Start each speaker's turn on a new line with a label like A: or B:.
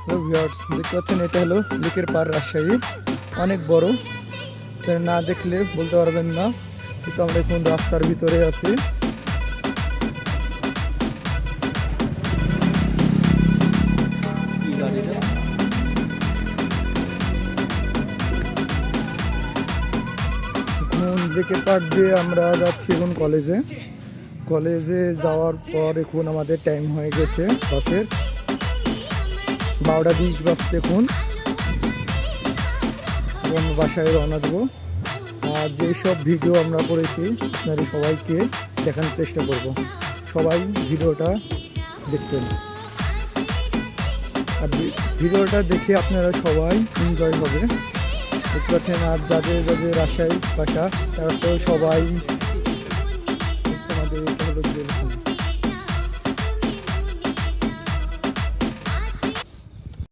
A: Hello viewers, দেখতে পাচ্ছেন এটা হলো লেকের পাড় রাজশাহী, অনেক বড়। এটা না দেখলে বলতে পারবেন না, কিন্তু আমরা এখন রাস্তার ভিতরে আছি। এখন লেকের পাড় দিয়ে আমরা যাচ্ছি এখন কলেজে। কলেজে যাওয়ার পর এখন আমাদের টাইম হয়ে গেছে বাসের 12:20 বাজতে। এখন আমরা বাসায় রওনা দেবো। আর যেসব ভিডিও আমরা করেছি আপনারা সবাইকে দেখানোর চেষ্টা করব, সবাই ভিডিওটা দেখবেন। আর ভিডিওটা দেখে আপনারা সবাই এনজয় হবে, দেখতে পাচ্ছেন। আর যাদের যাদের রাজশাহী বাসা তারা তো সবাই আমাদের এটা হলো জেলখানা।